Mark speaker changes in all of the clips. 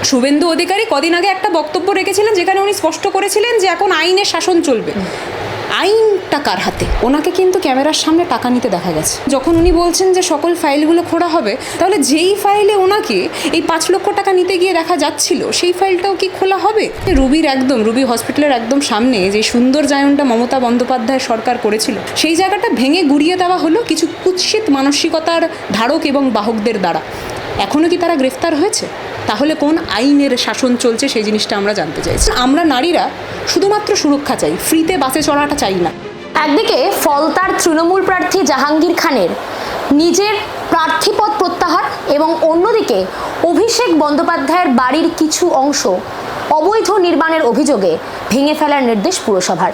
Speaker 1: শুভেন্দু অধিকারী কদিন আগে একটা বক্তব্য রেখেছিলেন যেখানে উনি স্পষ্ট করেছিলেন যে এখন আইনের শাসন চলবে। আইনটা কার হাতে? ওনাকে কিন্তু ক্যামেরার সামনে টাকা নিতে দেখা গেছে। যখন উনি বলছেন যে সকল ফাইলগুলো খোঁড়া হবে, তাহলে যেই ফাইলে ওনাকে এই 5 লক্ষ টাকা নিতে গিয়ে দেখা যাচ্ছিল সেই ফাইলটাও কি খোলা হবে? রুবি হসপিটালের একদম সামনে যে সুন্দর জায়নটা মমতা বন্দ্যোপাধ্যায় সরকার করেছিল, সেই জায়গাটা ভেঙে গুড়িয়ে দেওয়া হলো কিছু কুৎসিত মানসিকতার ধারক এবং বাহকদের দ্বারা। এখনও কি তারা গ্রেফতার হয়েছে? তাহলে কোন আইনের শাসন চলছে সেই জিনিসটা আমরা জানতে চাইছি। আমরা নারীরা শুধুমাত্র সুরক্ষা চাই, ফ্রিতে বাসে চড়াটা চাই না।
Speaker 2: একদিকে ফলতার তৃণমূল প্রার্থী জাহাঙ্গীর খানের নিজের প্রার্থীপদ প্রত্যাহার এবং অন্যদিকে অভিষেক বন্দ্যোপাধ্যায়ের বাড়ির কিছু অংশ অবৈধ নির্মাণের অভিযোগে ভেঙে ফেলার নির্দেশ পুরসভার।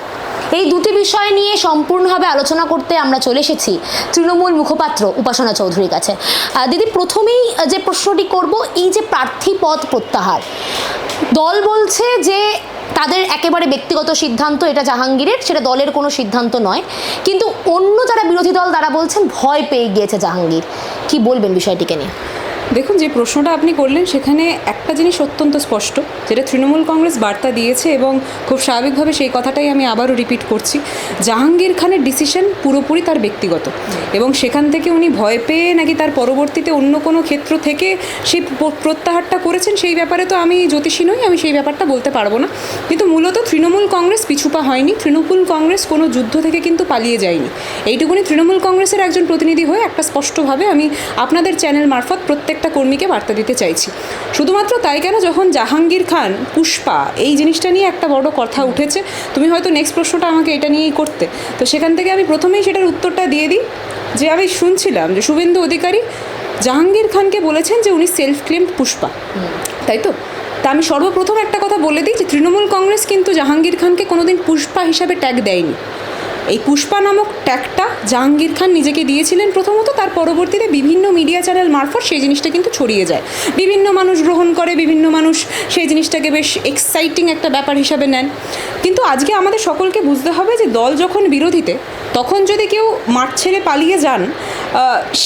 Speaker 2: এই দুটি বিষয় নিয়ে সম্পূর্ণভাবে আলোচনা করতে আমরা চলে এসেছি তৃণমূল মুখপাত্র উপাসনা চৌধুরীর কাছে। দিদি, প্রথমেই যে প্রশ্নটি করব, এই যে প্রার্থী পদ প্রত্যাহার, দল বলছে যে তাদের একেবারে ব্যক্তিগত সিদ্ধান্ত, এটা জাহাঙ্গীরের, সেটা দলের কোনো সিদ্ধান্ত নয়, কিন্তু অন্য যারা বিরোধী দল তারা বলছেন ভয় পেয়ে গিয়েছে জাহাঙ্গীর। কি বলবেন বিষয়টিকে নিয়ে?
Speaker 1: দেখুন, যে প্রশ্নটা আপনি করলেন সেখানে একটা জিনিস অত্যন্ত স্পষ্ট, যেটা তৃণমূল কংগ্রেস বার্তা দিয়েছে এবং খুব স্বাভাবিকভাবে সেই কথাটাই আমি আবারও রিপিট করছি। জাহাঙ্গীর খানের ডিসিশন পুরোপুরি তার ব্যক্তিগত, এবং সেখান থেকে উনি ভয় পেয়ে নাকি তার পরবর্তীতে অন্য কোনো ক্ষেত্র থেকে সেই প্রত্যাহারটা করেছেন সেই ব্যাপারে তো আমি জ্যোতিষী নই, আমি সেই ব্যাপারটা বলতে পারবো না। কিন্তু মূলত তৃণমূল কংগ্রেস পিছুপা হয়নি, তৃণমূল কংগ্রেস কোনো যুদ্ধ থেকে কিন্তু পালিয়ে যায়নি। এইটুকুনি তৃণমূল কংগ্রেসের একজন প্রতিনিধি হয়ে একটা স্পষ্টভাবে আমি আপনাদের চ্যানেল মারফত প্রত্যেকটা কর্মীকে বার্তা দিতে চাইছি। শুধুমাত্র তাই কেন, যখন জাহাঙ্গীর খান পুষ্পা এই জিনিসটা নিয়ে একটা বড় কথা উঠেছে, তুমি হয়তো নেক্সট প্রশ্নটা আমাকে এটা নিয়েই করতে, তো সেখান থেকে আমি প্রথমেই সেটার উত্তরটা দিয়ে দিই যে আমি শুনছিলাম যে শুভেন্দু অধিকারী জাহাঙ্গীর খানকে বলেছেন যে উনি সেলফ ক্লেমড পুষ্পা, তাই তো? তা আমি সর্বপ্রথম একটা কথা বলে দিই যে তৃণমূল কংগ্রেস কিন্তু জাহাঙ্গীর খানকে কোনোদিন পুষ্পা হিসাবে ট্যাগ দেয়নি। এই পুষ্পা নামক ট্যাগটা জাহাঙ্গীর খান নিজেকে দিয়েছিলেন প্রথমত, তার পরবর্তীতে বিভিন্ন মিডিয়া চ্যানেল মারফত সেই জিনিসটা কিন্তু ছড়িয়ে যায়, বিভিন্ন মানুষ গ্রহণ করে, বিভিন্ন মানুষ সেই জিনিসটাকে বেশ এক্সাইটিং একটা ব্যাপার হিসাবে নেন। কিন্তু আজকে আমাদের সকলকে বুঝতে হবে যে দল যখন বিরোধীতে, তখন যদি কেউ মাঠ ছেড়ে পালিয়ে যান,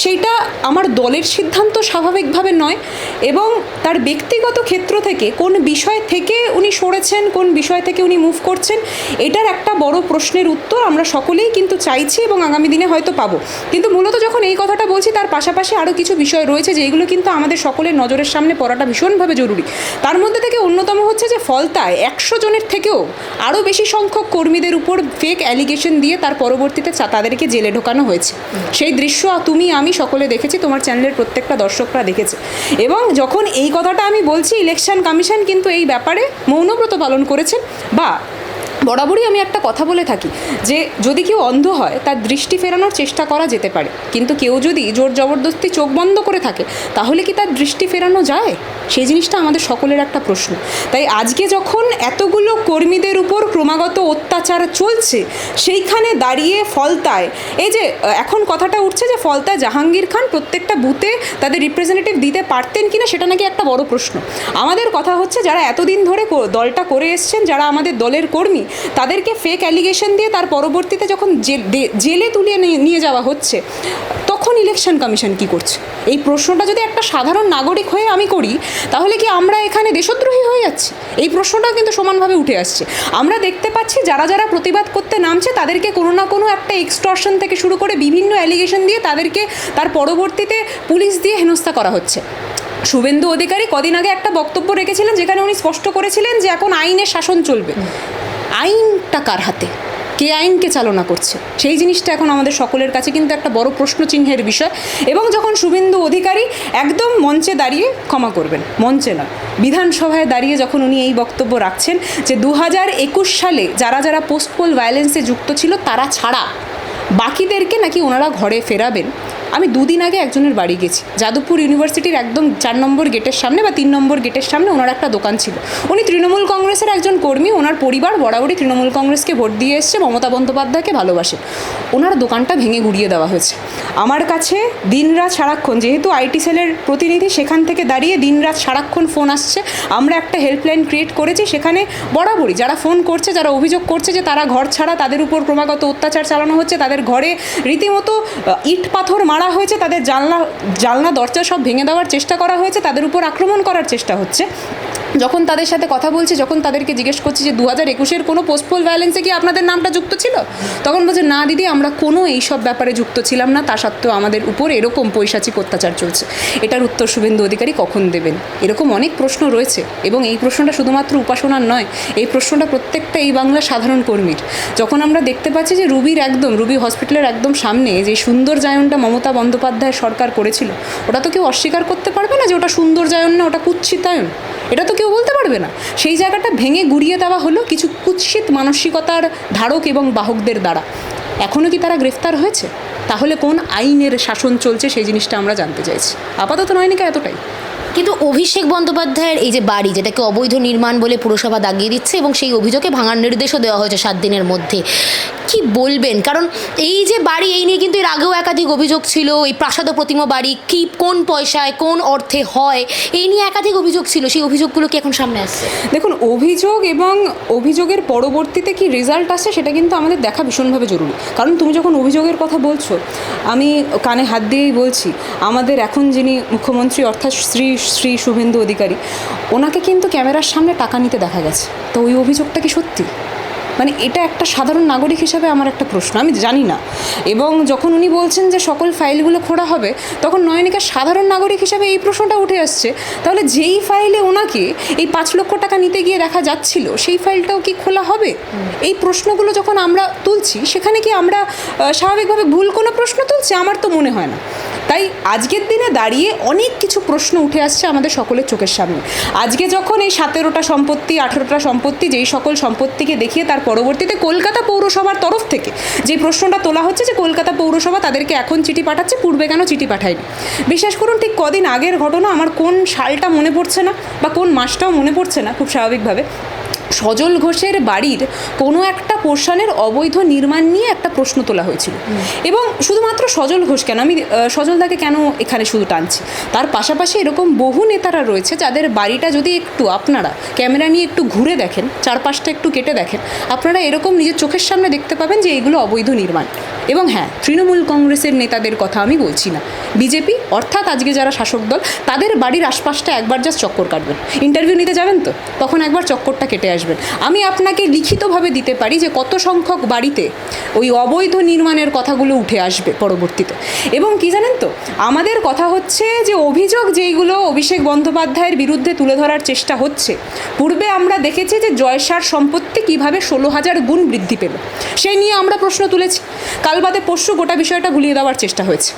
Speaker 1: সেইটা আমার দলের সিদ্ধান্ত স্বাভাবিকভাবে নয়, এবং তার ব্যক্তিগত ক্ষেত্র থেকে কোন বিষয় থেকে উনি সরেছেন, কোন বিষয় থেকে উনি মুভ করছেন, এটার একটা বড় প্রশ্নের উত্তর আমরা সকলেই কিন্তু চাইছি এবং আগামী দিনে হয়তো পাবো। কিন্তু মূলত যখন এই কথাটা বলছি, তার পাশাপাশি আরও কিছু বিষয় রয়েছে যেগুলো কিন্তু আমাদের সকলের নজরের সামনে পড়াটা ভীষণভাবে জরুরি। তার মধ্যে থেকে অন্যতম হচ্ছে যে ফলতায় 100 জনের থেকেও আরও বেশি সংখ্যক কর্মীদের উপর ফেক অ্যালিগেশন দিয়ে তার পরবর্তীতে তাদেরকে জেলে ঢোকানো হয়েছে। সেই দৃশ্য তুমি আমি সকলে দেখেছি, তোমার চ্যানেলের প্রত্যেকটা দর্শকরা দেখেছে। এবং যখন এই কথাটা আমি বলছি, ইলেকশন কমিশন কিন্তু এই ব্যাপারে মৌনব্রত পালন করেছেন। বা বরাবরই আমি একটা কথা বলে থাকি যে যদি কেউ অন্ধ হয় তার দৃষ্টি ফেরানোর চেষ্টা করা যেতে পারে, কিন্তু কেউ যদি জোর জবরদস্তি চোখ বন্ধ করে থাকে তাহলে কি তার দৃষ্টি ফেরানো যায়? সেই জিনিসটা আমাদের সকলের একটা প্রশ্ন। তাই আজকে যখন এতগুলো কর্মীদের উপর ক্রমাগত অত্যাচার চলছে, সেইখানে দাঁড়িয়ে ফলতায় এই যে এখন কথাটা উঠছে যে ফলতায় জাহাঙ্গীর খান প্রত্যেকটা বুথে তাদের রিপ্রেজেন্টেটিভ দিতে পারতেন কিনা, সেটা নাকি একটা বড় প্রশ্ন। আমাদের কথা হচ্ছে যারা এতদিন ধরে দলটা করে এসছেন, যারা আমাদের দলের কর্মী, তাদেরকে ফেক অ্যালিগেশন দিয়ে তার পরবর্তীতে যখন জেলে তুলিয়ে নিয়ে যাওয়া হচ্ছে, তখন ইলেকশন কমিশন কি করছে? এই প্রশ্নটা যদি একটা সাধারণ নাগরিক হয়ে আমি করি, তাহলে কি আমরা এখানে দেশদ্রোহী হয়ে যাচ্ছি? এই প্রশ্নটাও কিন্তু সমানভাবে উঠে আসছে। আমরা দেখতে পাচ্ছি যারা যারা প্রতিবাদ করতে নামছে তাদেরকে কোনো না কোনো একটা এক্সটর্শন থেকে শুরু করে বিভিন্ন অ্যালিগেশন দিয়ে তাদেরকে তার পরবর্তীতে পুলিশ দিয়ে হেনস্থা করা হচ্ছে। শুভেন্দু অধিকারী কদিন আগে একটা বক্তব্য রেখেছিলেন যেখানে উনি স্পষ্ট করেছিলেন যে এখন আইনের শাসন চলবে। আইনটা কার হাতে? কে আইনকে চালনা করছে? সেই জিনিসটা এখন আমাদের সকলের কাছে কিন্তু একটা বড় প্রশ্নচিহ্নের বিষয়। এবং যখন শুভেন্দু অধিকারী একদম মঞ্চে দাঁড়িয়ে, ক্ষমা করবেন, মঞ্চে নয়, বিধানসভায় দাঁড়িয়ে যখন উনি এই বক্তব্য রাখছেন যে 2021 সালে যারা যারা পোস্ট পোল ভায়োলেন্সে যুক্ত ছিল তারা ছাড়া বাকিদেরকে নাকি ওনারা ঘরে ফেরাবেন। আমি দুদিন আগে একজনের বাড়ি গেছি, যাদবপুর ইউনিভার্সিটির একদম 4 নম্বর গেটের সামনে বা 3 নম্বর গেটের সামনে ওনার একটা দোকান ছিল। উনি তৃণমূল কংগ্রেসের একজন কর্মী, ওনার পরিবার বরাবরই তৃণমূল কংগ্রেসকে ভোট দিয়ে এসছে, মমতা বন্দ্যোপাধ্যায়কে ভালোবাসে। ওনার দোকানটা ভেঙে গুড়িয়ে দেওয়া হয়েছে। আমার কাছে দিনরাত সারাক্ষণ, যেহেতু আইটি সেলের প্রতিনিধি, সেখান থেকে দাঁড়িয়ে দিনরাত সারাক্ষণ ফোন আসছে। আমরা একটা হেল্পলাইন ক্রিয়েট করেছি, সেখানে বরাবরই যারা ফোন করছে, যারা অভিযোগ করছে যে তারা ঘর ছাড়া, তাদের উপর ক্রমাগত অত্যাচার চালানো হচ্ছে, তাদের ঘরে রীতিমতো ইট পাথর মারা হয়েছে, তাদের জানলা দরজা সব ভেঙে দেওয়ার চেষ্টা করা হয়েছে, তাদের উপর আক্রমণ করার চেষ্টা হচ্ছে, যখন তাদের সাথে কথা বলছি, যখন তাদেরকে জিজ্ঞেস করছি যে 2021-এর কোনো পোস্টপোল ভায়োলেন্সে কি আপনাদের নামটা যুক্ত ছিল, তখন বলছে না দিদি, আমরা কোনো এইসব ব্যাপারে যুক্ত ছিলাম না, তা সত্ত্বেও আমাদের উপর এরকম পৈশাচিক অত্যাচার চলছে। এটার উত্তর শুভেন্দু অধিকারী কখন দেবেন? এরকম অনেক প্রশ্ন রয়েছে, এবং এই প্রশ্নটা শুধুমাত্র উপাসনার নয়, এই প্রশ্নটা প্রত্যেকটা এই বাংলার সাধারণ কর্মীর। যখন আমরা দেখতে পাচ্ছি যে রুবি হসপিটালের একদম সামনে যে সৌন্দর্যায়নটা মমতা বন্দ্যোপাধ্যায় সরকার করেছিল, ওটা তো কেউ অস্বীকার করতে পারবে না যে ওটা সৌন্দর্যায়ন না, ওটা কুৎসিতায়ন, এটা তো কেউ বলতে পারবে না। সেই জায়গাটা ভেঙে গুড়িয়ে দেওয়া হলো কিছু কুৎসিত মানসিকতার ধারক এবং বাহকদের দ্বারা। এখনও কি তারা গ্রেফতার হয়েছে? তাহলে কোন আইনের শাসন চলছে সেই জিনিসটা আমরা জানতে চাইছি। আপাতত নয়নিকা এতটাই।
Speaker 2: কিন্তু অভিষেক বন্দ্যোপাধ্যায়ের এই যে বাড়ি, যেটাকে অবৈধ নির্মাণ বলে পুরসভা দাগিয়ে দিচ্ছে এবং সেই অভিযোগে ভাঙার নির্দেশও দেওয়া হয়েছে 7 দিনের মধ্যে, কি বলবেন? কারণ এই যে বাড়ি, এই নিয়ে কিন্তু এর আগেও একাধিক অভিযোগ ছিল। এই প্রাসাদ প্রতিমা বাড়ি কি, কোন পয়সায়, কোন অর্থে হয়, এই নিয়ে একাধিক অভিযোগ ছিল। সেই অভিযোগগুলো কি এখন সামনে আসছে?
Speaker 1: দেখুন, অভিযোগ এবং অভিযোগের পরবর্তীতে কি রেজাল্ট আসে সেটা কিন্তু আমাদের দেখা ভীষণভাবে জরুরি। কারণ তুমি যখন অভিযোগের কথা বলছো, আমি কানে হাত দিয়েই বলছি, আমাদের এখন যিনি মুখ্যমন্ত্রী অর্থাৎ শ্রী শুভেন্দু অধিকারী, ওনাকে কিন্তু ক্যামেরার সামনে টাকা নিতে দেখা গেছে। তো ওই অভিযোগটা কি সত্যি? মানে এটা একটা সাধারণ নাগরিক হিসাবে আমার একটা প্রশ্ন, আমি জানি না। এবং যখন উনি বলছেন যে সকল ফাইলগুলো খোলা হবে, তখন নয়নিকা সাধারণ নাগরিক হিসাবে এই প্রশ্নটা উঠে আসছে, তাহলে যেই ফাইলে ওনাকে এই 5 লক্ষ টাকা নিতে গিয়ে দেখা যাচ্ছিল, সেই ফাইলটাও কি খোলা হবে? এই প্রশ্নগুলো যখন আমরা তুলছি, সেখানে কি আমরা স্বাভাবিকভাবে ভুল কোনো প্রশ্ন তুলছি? আমার তো মনে হয় না। তাই আজকের দিনে দাঁড়িয়ে অনেক কিছু প্রশ্ন উঠে আসছে আমাদের সকলের চোখের সামনে। আজকে যখন এই 17টা সম্পত্তি, 18টা সম্পত্তি, যেই সকল সম্পত্তিকে দেখিয়ে তার পরবর্তীতে কলকাতা পৌরসভার তরফ থেকে যে প্রশ্নটা তোলা হচ্ছে যে কলকাতা পৌরসভা তাদেরকে এখন চিঠি পাঠাচ্ছে, পূর্বে কেন চিঠি পাঠায়নি। বিশ্বাস করুন, ঠিক কদিন আগের ঘটনা, আমার কোন সালটা মনে পড়ছে না বা কোন মাসটাও মনে পড়ছে না, খুব স্বাভাবিকভাবে সজল ঘোষের বাড়ির কোনো একটা পোর্শনের অবৈধ নির্মাণ নিয়ে একটা প্রশ্ন তোলা হয়েছিল। এবং শুধুমাত্র সজল ঘোষ কেন, আমি সজলদাকে কেন এখানে শুধু টানছি, তার পাশাপাশি এরকম বহু নেতারা রয়েছে যাদের বাড়িটা যদি একটু আপনারা ক্যামেরা নিয়ে একটু ঘুরে দেখেন, চারপাশটা একটু কেটে দেখেন, আপনারা এরকম নিজের চোখের সামনে দেখতে পাবেন যে এইগুলো অবৈধ নির্মাণ। এবং হ্যাঁ, তৃণমূল কংগ্রেসের নেতাদের কথা আমি বলছি না, বিজেপি অর্থাৎ আজকে যারা শাসক দল, তাদের বাড়ির আশপাশটা একবার জাস্ট চক্কর কাটবেন, ইন্টারভিউ নিতে যাবেন তো তখন একবার চক্করটা কেটে আসবেন। আমি আপনাকে লিখিতভাবে দিতে পারি যে কত সংখ্যক বাড়িতে ওই অবৈধ নির্মাণের কথাগুলো উঠে আসবে পরবর্তীতে। এবং কি জানেন তো, আমাদের কথা হচ্ছে যে অভিযোগ যেইগুলো অভিষেক বন্দ্যোপাধ্যায়ের বিরুদ্ধে তুলে ধরার চেষ্টা হচ্ছে, পূর্বে আমরা দেখেছি যে জয়সার সম্পত্তি কীভাবে 16,000 গুণ বৃদ্ধি পেল, সেই নিয়ে আমরা প্রশ্ন তুলেছি। কাল বাদে পরশু গোটা বিষয়টা ভুলিয়ে দেওয়ার চেষ্টা হয়েছে।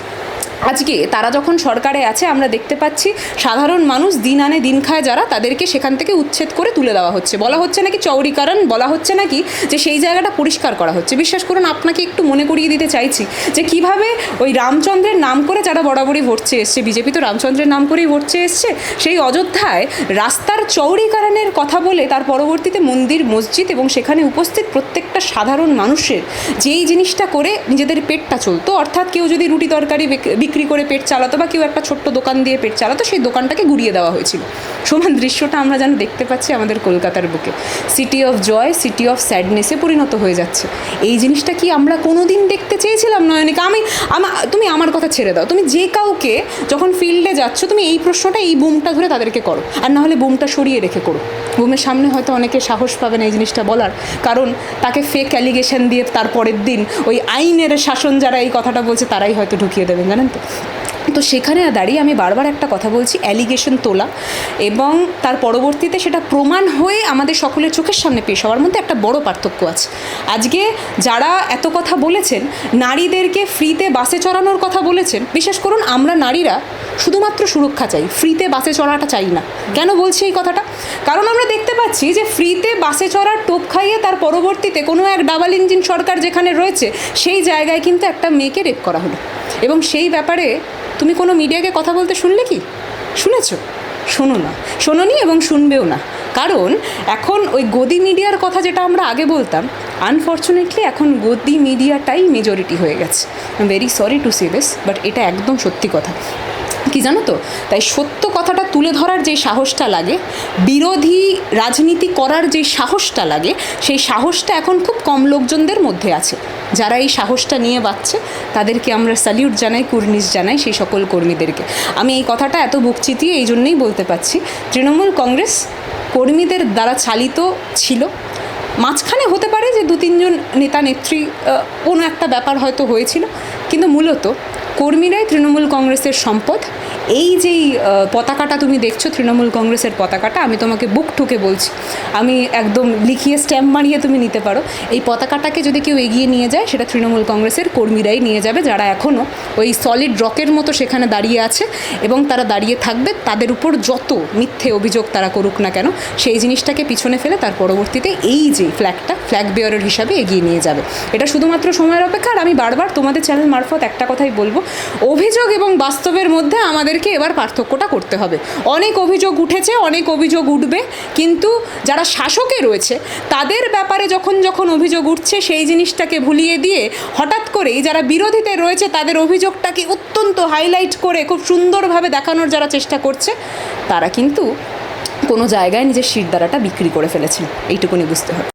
Speaker 1: আজকে তারা যখন সরকারে আছে, আমরা দেখতে পাচ্ছি সাধারণ মানুষ দিন আনে দিন খায় যারা, তাদেরকে সেখান থেকে উচ্ছেদ করে তুলে দেওয়া হচ্ছে। বলা হচ্ছে নাকি চৌড়িকরণ, বলা হচ্ছে নাকি যে সেই জায়গাটা পরিষ্কার করা হচ্ছে। বিশ্বাস করুন, আপনাকে একটু মনে করিয়ে দিতে চাইছি যে কিভাবে ওই রামচন্দ্রের নাম করে যারা বরাবরই ভোট চেয়ে এসছে, বিজেপি তো রামচন্দ্রের নাম করেই ভোট চেয়ে এসছে, সেই অযোধ্যায় রাস্তার চৌড়িকরণের কথা বলে তার পরবর্তীতে মন্দির, মসজিদ এবং সেখানে উপস্থিত প্রত্যেকটা সাধারণ মানুষের যেই জিনিসটা করে নিজেদের পেটটা চলতো, অর্থাৎ কেউ যদি রুটি তরকারি বিক্রি করে পেট চালাতো বা কেউ একটা ছোট্ট দোকান দিয়ে পেট চালাতো, সেই দোকানটাকে গুড়িয়ে দেওয়া হয়েছিল। সমান দৃশ্যটা আমরা যেন দেখতে পাচ্ছি আমাদের কলকাতার বুকে। City of joy city of স্যাডনেসে পরিণত হয়ে যাচ্ছে। এই জিনিসটা কি আমরা কোনো দিন দেখতে চেয়েছিলাম নয়নিকা? তুমি আমার কথা ছেড়ে দাও, তুমি যে কাউকে যখন ফিল্ডে যাচ্ছ, তুমি এই প্রশ্নটা, এই বুমটা ধরে তাদেরকে করো, আর না হলে বুমটা সরিয়ে রেখে করো। বুমের সামনে হয়তো অনেকে সাহস পাবে না এই জিনিসটা বলার, কারণ তাকে ফেক অ্যালিগেশন দিয়ে তার পরের দিন ওই আইনের শাসন যারা এই কথাটা বলছে তারাই হয়তো ঢুকিয়ে দেবেন, জানেন তো। তো সেখানে দাঁড়িয়ে আমি বারবার একটা কথা বলছি, অ্যালিগেশন তোলা এবং তার পরবর্তীতে সেটা প্রমাণ হয়ে আমাদের সকলের চোখের সামনে পেশ হওয়ার মধ্যে একটা বড় পার্থক্য আছে। আজকে যারা এত কথা বলেছেন, নারীদেরকে ফ্রিতে বাসে চড়ানোর কথা বলেছেন, বিশ্বাস করুন আমরা নারীরা শুধুমাত্র সুরক্ষা চাই, ফ্রিতে বাসে চড়াটা চাই না। কেন বলছি এই কথাটা? কারণ আমরা দেখতে পাচ্ছি যে ফ্রিতে বাসে চড়ার টোপ খাইয়ে তার পরবর্তীতে কোনো এক ডাবল ইঞ্জিন সরকার যেখানে রয়েছে, সেই জায়গায় কিন্তু একটা মেয়েকে রেপ করা হলো। এবং সেই ব্যাপারে তুমি কোনো মিডিয়াকে কথা বলতে শুনলে কি? শুনেছো? শোনো না, শোনোনি এবং শুনবেও না। কারণ এখন ওই গদি মিডিয়ার কথা যেটা আমরা আগে বলতাম, আনফর্চুনেটলি এখন গদি মিডিয়াটাই মেজরিটি হয়ে গেছে। I am very sorry to say this, but এটা একদম সত্যি কথা। কি জানো তো, তাই সত্য কথাটা তুলে ধরার যে সাহসটা লাগে, বিরোধী রাজনীতি করার যে সাহসটা লাগে, সেই সাহসটা এখন খুব কম লোকজনদের মধ্যে আছে। যারা এই সাহসটা নিয়ে বাঁচছে তাদেরকে আমরা স্যালিউট জানাই, কুর্নিশ জানাই সেই সকল কর্মীদেরকে। আমি এই কথাটা এত বুক চিতিয়ে এই জন্যই বলতে পারছি, তৃণমূল কংগ্রেস কর্মীদের দ্বারা চালিত ছিল। মাঝখানে হতে পারে যে 2-3 জন নেতা নেত্রী কোনো একটা ব্যাপার হয়তো হয়েছিল, কিন্তু মূলত কর্মীরাই তৃণমূল কংগ্রেসের সম্পদ। এই যেই পতাকাটা তুমি দেখছো, তৃণমূল কংগ্রেসের পতাকাটা, আমি তোমাকে বুক ঠুকে বলছি, আমি একদম লিখিয়ে স্ট্যাম্প মারিয়ে তুমি নিতে পারো, এই পতাকাটাকে যদি কেউ এগিয়ে নিয়ে যায় সেটা তৃণমূল কংগ্রেসের কর্মীরাই নিয়ে যাবে, যারা এখনও ওই সলিড রকের মতো সেখানে দাঁড়িয়ে আছে এবং তারা দাঁড়িয়ে থাকবে। তাদের উপর যত মিথ্যে অভিযোগ তারা করুক না কেন, সেই জিনিসটাকে পিছনে ফেলে তার পরবর্তীতে এই যে ফ্ল্যাগটা ফ্ল্যাগ বেয়ারার হিসাবে এগিয়ে নিয়ে যাবে। এটা শুধুমাত্র সময়ের অপেক্ষা। আর আমি বারবার তোমাদের চ্যানেল মারফত একটা কথাই বলবো, অভিযোগ এবং বাস্তবের মধ্যে আমাদেরকে এবার পার্থক্যটা করতে হবে। অনেক অভিযোগ উঠেছে, অনেক অভিযোগ উঠবে, কিন্তু যারা শাসকে রয়েছে তাদের ব্যাপারে যখন যখন অভিযোগ উঠছে সেই জিনিসটাকে ভুলিয়ে দিয়ে হঠাৎ করেই যারা বিরোধীতে রয়েছে তাদের অভিযোগটাকে অত্যন্ত হাইলাইট করে খুব সুন্দরভাবে দেখানোর যারা চেষ্টা করছে, তারা কিন্তু কোনো জায়গায় নিজের শিরদাঁড়াটা বিক্রি করে ফেলেছেন, এইটুকুনি বুঝতে হবে।